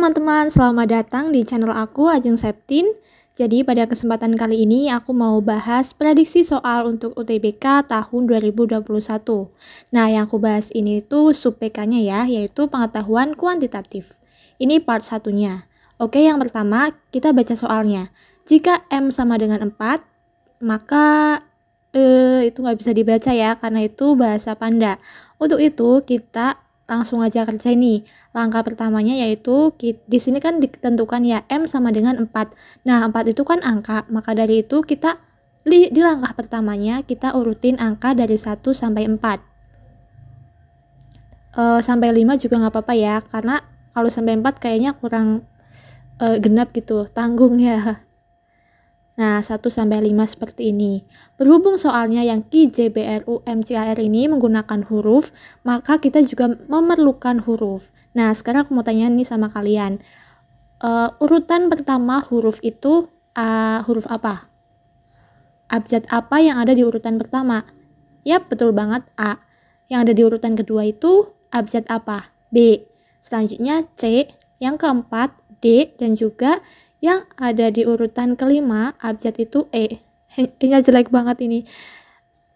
teman-teman, selamat datang di channel aku Ajeng Septin. Jadi pada kesempatan kali ini aku mau bahas prediksi soal untuk UTBK tahun 2021. Nah, yang aku bahas ini tuh sub PK-nya ya, yaitu pengetahuan kuantitatif. Ini part satunya. Oke, yang pertama kita baca soalnya. Jika M sama dengan 4, maka itu nggak bisa dibaca ya, karena itu bahasa Panda. Untuk itu kita langsung aja kerja nih. Langkah pertamanya yaitu di sini kan ditentukan ya M sama dengan 4. Nah, 4 itu kan angka, maka dari itu kita di langkah pertamanya kita urutin angka dari 1 sampai 4. Sampai 5 juga nggak apa-apa ya, karena kalau sampai 4 kayaknya kurang genap gitu, tanggung ya. Nah, 1 sampai 5 seperti ini. Berhubung soalnya yang Ki, J, B, R, U, M, C, A, R ini menggunakan huruf, maka kita juga memerlukan huruf. Nah, sekarang aku mau tanya nih sama kalian. Urutan pertama huruf itu huruf apa? Abjad apa yang ada di urutan pertama? Yap, betul banget, A. Yang ada di urutan kedua itu abjad apa? B. Selanjutnya C. Yang keempat D. Dan juga yang ada di urutan kelima abjad itu E. Ini jelek banget ini.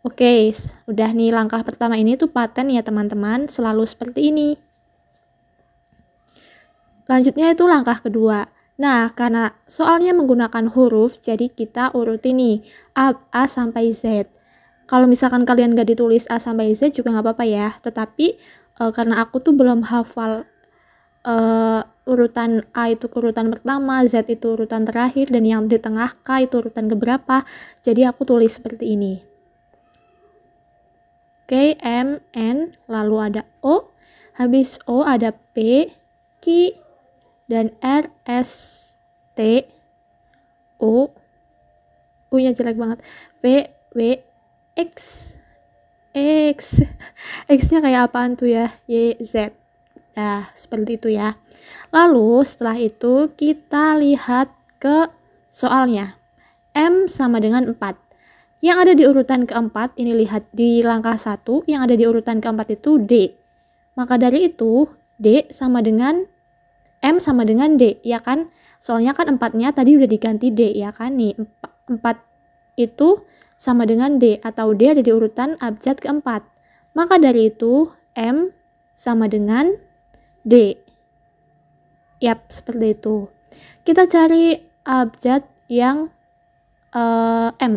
Oke, udah nih langkah pertama ini tuh paten ya teman-teman, selalu seperti ini. Lanjutnya itu langkah kedua. Nah, karena soalnya menggunakan huruf, jadi kita urutin nih A sampai Z. Kalau misalkan kalian gak ditulis A sampai Z juga gak apa-apa ya, tetapi karena aku tuh belum hafal urutan A itu urutan pertama, Z itu urutan terakhir, dan yang di tengah K itu urutan keberapa, jadi aku tulis seperti ini. Oke, M, N, lalu ada O, habis O ada P, Q, dan R, S, T, U, U-nya jelek banget, V, W, X, X-nya kayak apaan tuh ya, Y, Z. Nah, seperti itu ya. Lalu setelah itu kita lihat ke soalnya. M sama dengan 4. Yang ada di urutan keempat, ini lihat di langkah 1, yang ada di urutan keempat itu D. Maka dari itu, D sama dengan M sama dengan D, ya kan? Soalnya kan 4-nya tadi udah diganti D, ya kan? Nih, 4 itu sama dengan D, atau D ada di urutan abjad keempat. Maka dari itu, M sama dengan D. Yap, seperti itu. Kita cari abjad yang M.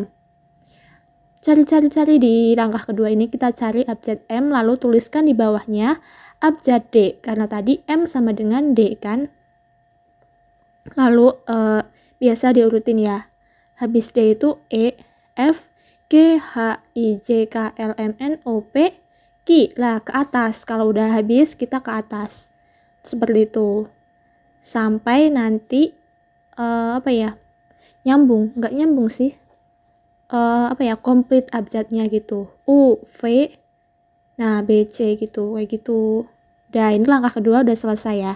Cari di langkah kedua ini, kita cari abjad M, lalu tuliskan di bawahnya abjad D, karena tadi M sama dengan D kan. Lalu biasa diurutin ya. Habis D itu E, F, G, H, I, J, K, L, M, N, O, P, Q. Lah, ke atas. Kalau udah habis, kita ke atas. Seperti itu. Sampai nanti nyambung, nggak nyambung sih, komplit abjadnya gitu, U, V, nah B, C gitu, kayak gitu. Nah, ini langkah kedua udah selesai ya.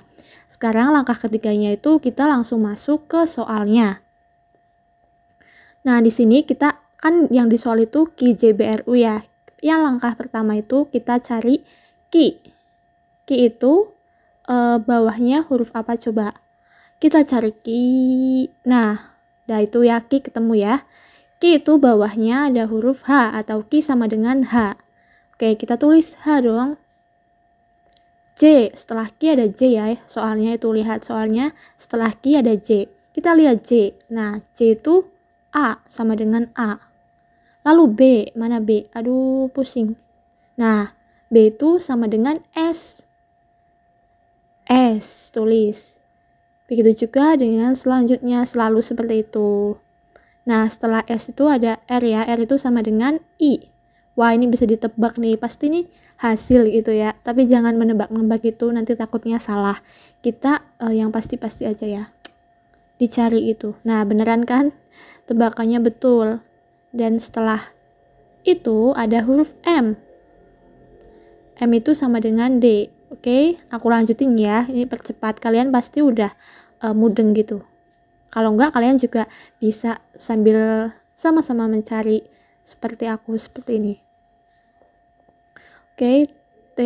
Sekarang langkah ketiganya itu kita langsung masuk ke soalnya. Nah, di sini kita kan yang di soal itu Q, J, B, R, U ya. Yang langkah pertama itu kita cari Q. Q itu bawahnya huruf apa coba? Kita cari Q. Nah, itu ya, Q ketemu ya. Q itu bawahnya ada huruf H atau Q sama dengan H. Oke, kita tulis H dong. J, setelah Q ada J ya. Soalnya itu lihat soalnya setelah Q ada J. Kita lihat J. Nah, J itu A sama dengan A. Lalu B, mana B? Aduh, pusing. Nah, B itu sama dengan S. S, tulis. Begitu juga dengan selanjutnya, selalu seperti itu. Nah, setelah S itu ada R ya. R itu sama dengan I. Wah, ini bisa ditebak nih. Pasti nih hasil gitu ya. Tapi jangan menebak-nebak itu, nanti takutnya salah. Kita yang pasti-pasti aja ya. Dicari itu. Nah, beneran kan? Tebakannya betul. Dan setelah itu ada huruf M. M itu sama dengan D. Oke, aku lanjutin ya. Ini percepat. Kalian pasti udah mudeng gitu. Kalau enggak, kalian juga bisa sambil sama-sama mencari seperti aku seperti ini. Oke, T,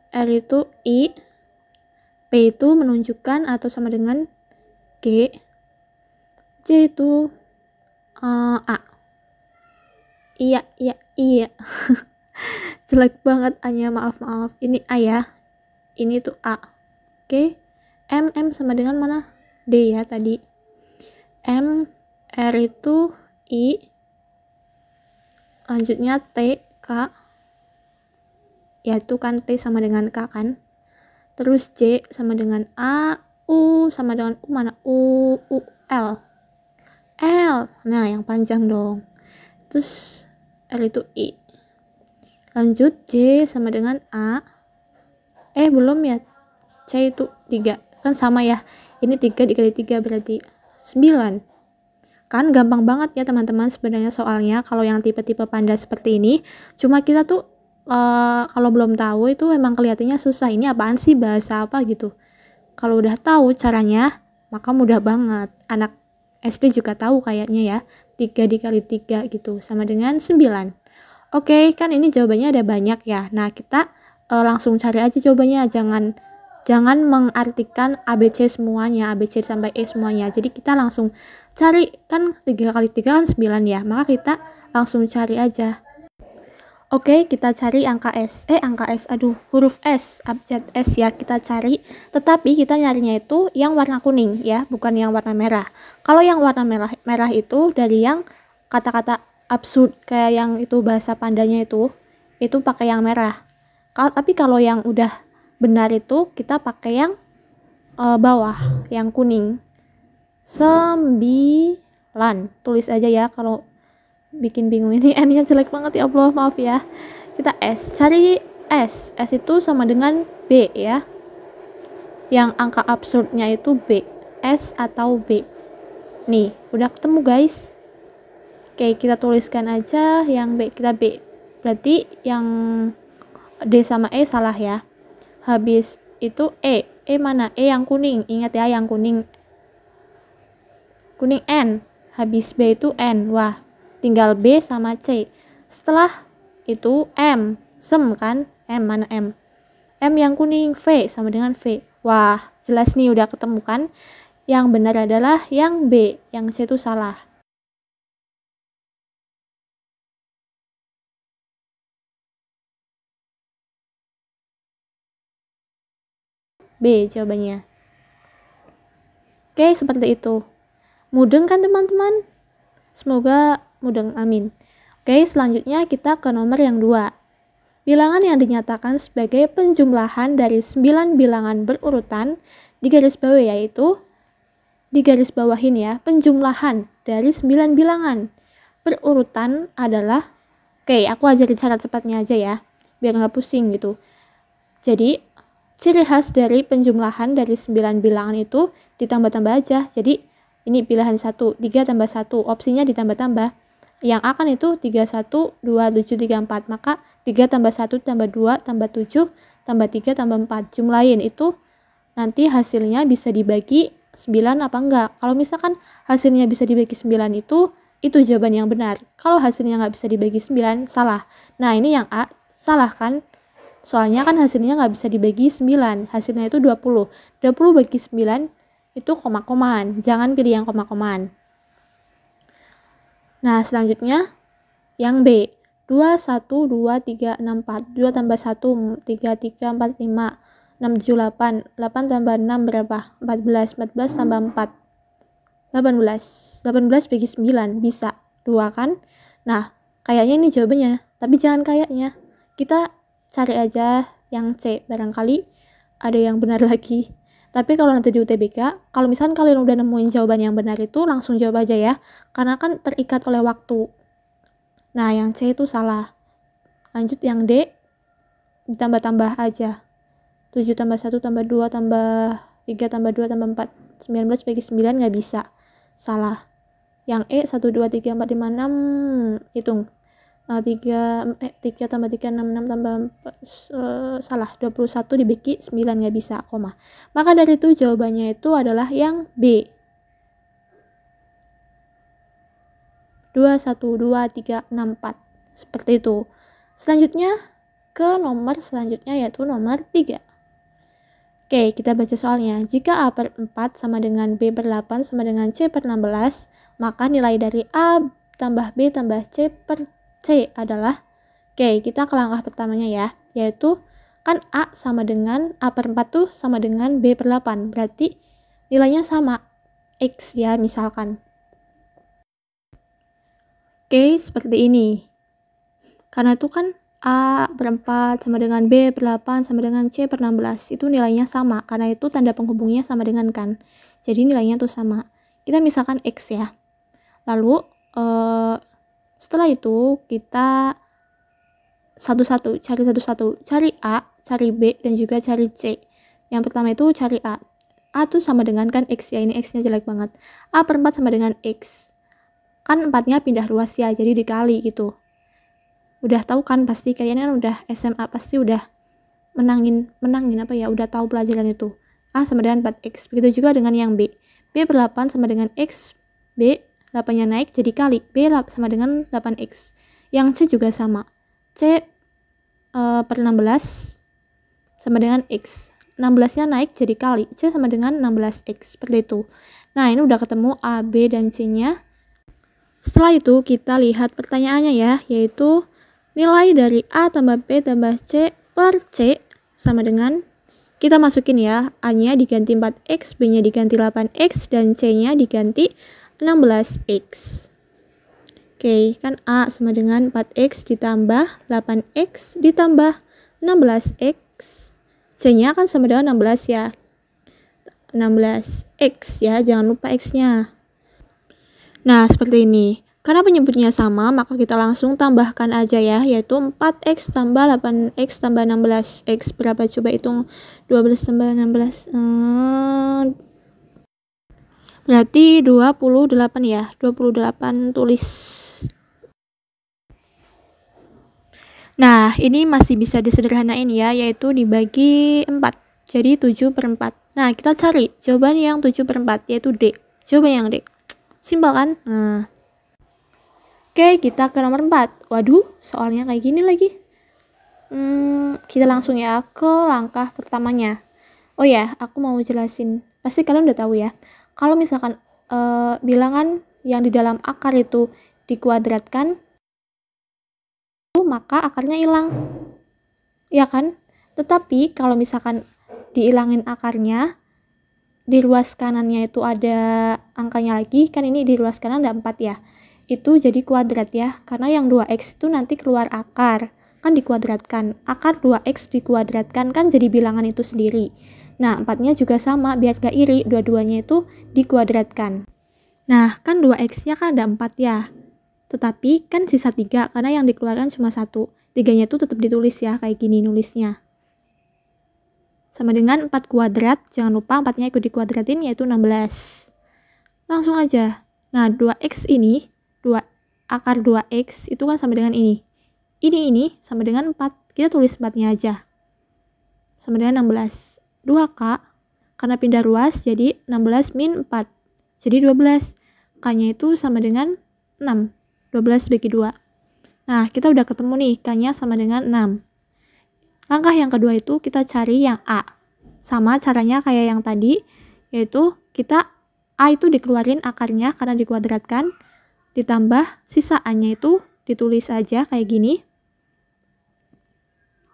R itu I, P itu menunjukkan atau sama dengan G. J itu A. Iya. Jelek banget A-nya, maaf. Ini A ya. Ini tuh A. Oke. M sama dengan mana? D ya tadi. M, R itu I. Lanjutnya T, K. Ya itu kan T sama dengan K kan. Terus J sama dengan A. U sama dengan U mana? L. Nah yang panjang dong. Terus R itu I. Lanjut J sama dengan A. Belum ya. C itu 3. Kan sama ya. Ini 3 dikali 3 berarti 9. Kan gampang banget ya teman-teman sebenarnya soalnya kalau yang tipe-tipe panda seperti ini. Cuma kita tuh kalau belum tahu itu memang kelihatannya susah. Ini apaan sih, bahasa apa gitu. Kalau udah tahu caranya, maka mudah banget. Anak SD juga tahu kayaknya ya. 3 dikali 3 gitu sama dengan 9. Oke, kan ini jawabannya ada banyak ya. Nah, kita langsung cari aja jawabannya. Jangan mengartikan ABC semuanya, ABC sampai E semuanya. Jadi kita langsung cari, kan 3 kali 3 kan 9 ya. Maka kita langsung cari aja. Oke, kita cari huruf S, abjad S ya, kita cari. Tetapi kita nyarinya itu yang warna kuning ya, bukan yang warna merah. Kalau yang warna merah itu dari yang kata-kata absurd kayak yang itu bahasa pandanya itu pakai yang merah. Tapi kalau yang udah benar itu kita pakai yang bawah, yang kuning. 9. Tulis aja ya, kalau bikin bingung ini N-nya jelek banget ya Allah, maaf ya. Kita S, cari S. S itu sama dengan B ya. Yang angka absurdnya itu B. S atau B. Nih, udah ketemu guys. Oke, kita tuliskan aja yang B, kita B. Berarti yang D sama E salah ya. Habis itu E. E mana? E yang kuning. Ingat ya, yang kuning. Kuning N. Habis B itu N. Wah, tinggal B sama C. Setelah itu M. Sem kan? M mana M? M yang kuning. V sama dengan V. Wah, jelas nih udah ketemu kan? Yang benar adalah yang B. Yang C itu salah. B jawabannya. Oke, seperti itu. Mudeng kan teman-teman? Semoga mudeng, amin. Oke, selanjutnya kita ke nomor yang 2. Bilangan yang dinyatakan sebagai penjumlahan dari 9 bilangan berurutan di garis bawah yaitu di garis bawahin ya, penjumlahan dari 9 bilangan berurutan adalah, oke, aku ajarin cara cepatnya aja ya, biar nggak pusing gitu. Jadi, ciri khas dari penjumlahan dari 9 bilangan itu ditambah-tambah aja. Jadi, ini pilihan 1, 3 tambah 1, opsinya ditambah-tambah. Yang akan itu 3, 1, 2, 7, 3, 4. Maka 3 tambah 1 tambah 2 tambah 7 tambah 3 tambah 4. Jumlahin itu nanti hasilnya bisa dibagi 9 apa enggak. Kalau misalkan hasilnya bisa dibagi 9 itu jawaban yang benar. Kalau hasilnya nggak bisa dibagi 9, salah. Nah, ini yang A, salah kan? Soalnya kan hasilnya nggak bisa dibagi 9. Hasilnya itu 20. 20 bagi 9 itu koma-komaan. Jangan pilih yang koma-komaan. Nah, selanjutnya yang B. 2, 1, 2, 3, 6, 4. 2 tambah 1, 3, 3, 4, 5. 6, 7, 8. 8 tambah 6 berapa? 14. 14 tambah 4. 18. 18 bagi 9. Bisa. 2 kan? Nah, kayaknya ini jawabannya. Tapi jangan kayaknya. Kita cari aja yang C. Barangkali ada yang benar lagi. Tapi kalau nanti di UTBK, kalau misalkan kalian udah nemuin jawaban yang benar itu, langsung jawab aja ya. Karena kan terikat oleh waktu. Nah, yang C itu salah. Lanjut yang D, ditambah-tambah aja. 7 tambah 1 tambah 2 tambah 3 tambah 2 tambah 4. 19 bagi 9 nggak bisa. Salah. Yang E, 1, 2, 3, 4, 5, 6. Hitung. 3 tambah 3, 6, 6 tambah 4, salah, 21 dibagi 9 nggak bisa, koma. Maka dari itu jawabannya itu adalah yang B. 2, 1, 2, 3, 6, 4. Seperti itu. Selanjutnya ke nomor selanjutnya yaitu nomor 3. Oke, kita baca soalnya. Jika A per 4 sama dengan B per 8 sama dengan C per 16, maka nilai dari A tambah B tambah C per C adalah, oke, kita ke langkah pertamanya ya, yaitu kan A sama dengan A per 4 tuh sama dengan B per 8, berarti nilainya sama, X ya misalkan. Oke, seperti ini. Karena itu kan A per 4 sama dengan B per 8 sama dengan C per 16. Itu nilainya sama. Karena itu tanda penghubungnya sama dengan kan. Jadi nilainya tuh sama. Kita misalkan X ya. Lalu setelah itu kita satu-satu. Cari A, cari B, dan juga cari C. Yang pertama itu cari A. A tuh sama dengan kan X ya. Ini X-nya jelek banget. A per 4 sama dengan X. Kan 4-nya pindah ruas ya. Jadi dikali gitu. Udah tahu kan pasti, kayaknya kan udah SMA pasti udah menangin apa ya, udah tahu pelajaran itu. A sama dengan 4X. Begitu juga dengan yang B. B per 8 sama dengan X. B 8-nya naik jadi kali. B sama dengan 8X. Yang C juga sama. C per 16 sama dengan X. 16-nya naik jadi kali. C sama dengan 16X. Seperti itu. Nah, ini udah ketemu A, B, dan C-nya. Setelah itu kita lihat pertanyaannya ya, yaitu nilai dari A tambah B tambah C per C sama dengan, kita masukin ya, A-nya diganti 4X, B-nya diganti 8X, dan C-nya diganti 16X. Oke, kan A sama dengan 4X ditambah 8X ditambah 16X. C-nya kan sama dengan 16 ya. 16X ya, jangan lupa X-nya. Nah, seperti ini. Karena penyebutnya sama, maka kita langsung tambahkan aja ya, yaitu 4X tambah 8X tambah 16X. Berapa coba hitung? 12 tambah 16. Berarti 28 ya. 28 tulis. Nah, ini masih bisa disederhanain ya, yaitu dibagi 4. Jadi 7 per 4. Nah, kita cari jawaban yang 7 per 4, yaitu D. Jawaban yang D. Simpel kan? Nah. Oke, kita ke nomor 4. Waduh, soalnya kayak gini lagi. Kita langsung ya ke langkah pertamanya. Oh ya, aku mau jelasin. Pasti kalian udah tahu ya. Kalau misalkan bilangan yang di dalam akar itu dikuadratkan, maka akarnya hilang. Ya kan? Tetapi kalau misalkan dihilangin akarnya, di ruas kanannya itu ada angkanya lagi, kan ini di ruas kanan ada 4 ya. Itu jadi kuadrat ya, karena yang 2X itu nanti keluar akar, kan dikuadratkan. Akar 2X dikuadratkan kan jadi bilangan itu sendiri. Nah, 4-nya juga sama, biar gak iri, dua-duanya itu dikuadratkan. Nah, kan 2X-nya kan ada 4 ya. Tetapi kan sisa 3, karena yang dikeluarkan cuma 1. 3-nya itu tetap ditulis ya, kayak gini nulisnya. Sama dengan 4 kuadrat, jangan lupa 4-nya ikut dikuadratin, yaitu 16. Langsung aja. Nah, 2X ini, akar 2X itu kan sama dengan ini. Ini sama dengan 4. Kita tulis 4-nya aja. Sama dengan 16. 2K, karena pindah ruas, jadi 16 min 4. Jadi 12. K-nya itu sama dengan 6. 12 bagi 2. Nah, kita udah ketemu nih, K-nya sama dengan 6. Langkah yang kedua itu kita cari yang A. Sama caranya kayak yang tadi, yaitu kita A itu dikeluarin akarnya karena dikuadratkan, ditambah sisa A-nya itu ditulis aja kayak gini.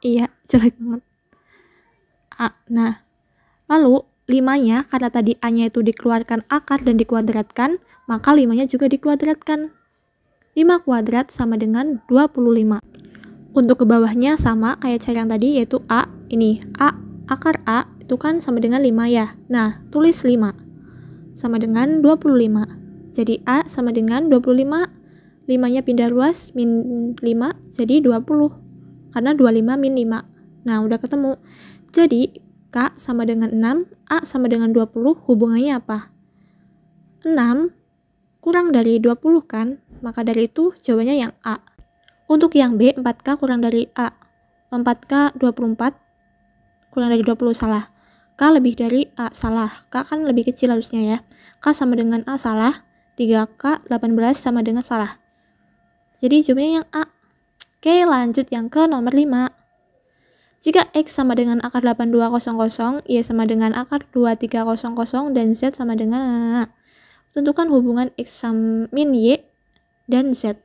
Iya, jelek banget. A. Nah, lalu 5-nya karena tadi A-nya itu dikeluarkan akar dan dikuadratkan, maka 5-nya juga dikuadratkan. 5 kuadrat sama dengan 25. Untuk ke bawahnya sama kayak cara yang tadi, yaitu A. Ini A, akar A itu kan sama dengan 5 ya. Nah, tulis 5 sama dengan 25. Jadi A sama dengan 25, 5-nya pindah ruas, min 5, jadi 20. Karena 25 min 5. Nah, udah ketemu. Jadi, K sama dengan 6, A sama dengan 20, hubungannya apa? 6 kurang dari 20 kan? Maka dari itu jawabannya yang A. Untuk yang B, 4K kurang dari A. 4K 24 kurang dari 20, salah. K lebih dari A, salah. K kan lebih kecil harusnya ya. K sama dengan A, salah. 3K 18 sama dengan salah. Jadi jawabannya yang A. Oke, lanjut yang ke nomor 5. Jika X sama dengan akar 8200, Y sama dengan akar 2300, dan Z sama dengan... Tentukan hubungan X sama min Y dan Z.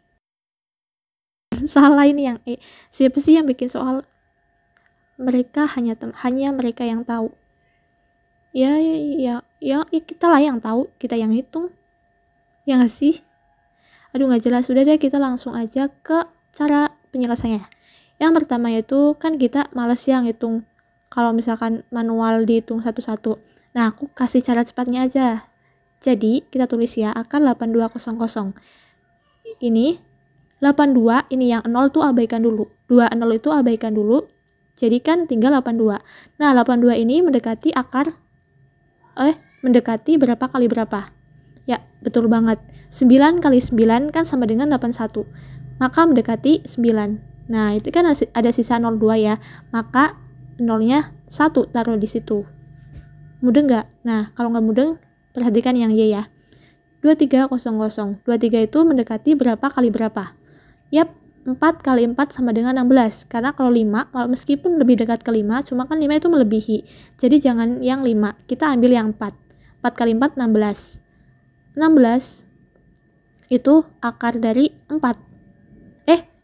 Salah ini yang E. Siapa sih yang bikin soal? Mereka hanya mereka yang tahu. Ya, kita lah yang tahu, kita yang hitung. Ya nggak sih? Aduh nggak jelas, udah deh kita langsung aja ke cara penyelesaiannya. Yang pertama yaitu kan kita males ya ngitung kalau misalkan manual dihitung satu-satu. Nah aku kasih cara cepatnya aja. Jadi kita tulis ya akar 8200. Ini 82, ini yang 0 tuh abaikan dulu. 20 itu abaikan dulu. Jadi kan tinggal 82. Nah 82 ini mendekati akar mendekati berapa kali berapa? Ya, betul banget. 9 kali 9 kan sama dengan 81. Maka mendekati 9. Nah, itu kan ada sisa 02 ya. Maka 0-nya 1 taruh di situ. Mudeng nggak? Nah, kalau nggak mudeng, perhatikan yang Y ya. 2300. 23 itu mendekati berapa kali berapa? Yap, 4 kali 4 sama dengan 16. Karena kalau 5, meskipun lebih dekat ke 5, cuma kan 5 itu melebihi. Jadi jangan yang 5, kita ambil yang 4. 4 kali 4, 16. 16 itu akar dari 4.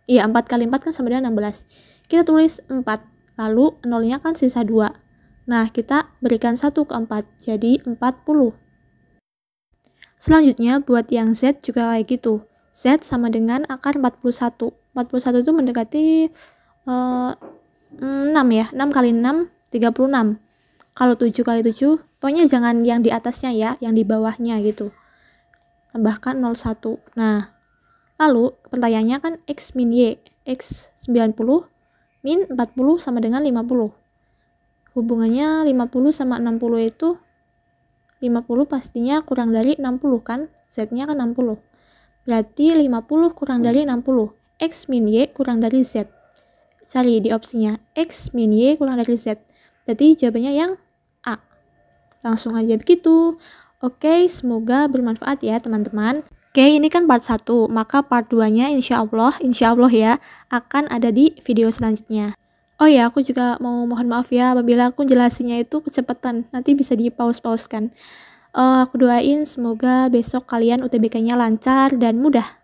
4 kali 4 kan sama dengan 16. Kita tulis 4, lalu 0-nya kan sisa 2. Nah, kita berikan 1 ke 4, jadi 40. Selanjutnya, buat yang Z juga kayak gitu. Z sama dengan akar 41. 41 itu mendekati 6 ya. 6 kali 6, 36. Kalau 7 kali 7, pokoknya jangan yang di atasnya ya, yang di bawahnya gitu. Tambahkan 01. Nah, lalu pertanyaannya kan X min Y. X 90 min 40 sama dengan 50. Hubungannya 50 sama 60 itu 50 pastinya kurang dari 60 kan? Z-nya kan 60. Berarti 50 kurang dari 60. X min Y kurang dari Z. Cari di opsinya. X min Y kurang dari Z. Berarti jawabannya yang A. Langsung aja begitu. Oke, semoga bermanfaat ya teman-teman. Oke, ini kan part 1. Maka part 2-nya insya Allah ya, akan ada di video selanjutnya. Oh ya, aku juga mau mohon maaf ya apabila aku jelasinnya itu kecepatan. Nanti bisa di-pause-pausekan. Aku doain semoga besok kalian UTBK-nya lancar dan mudah.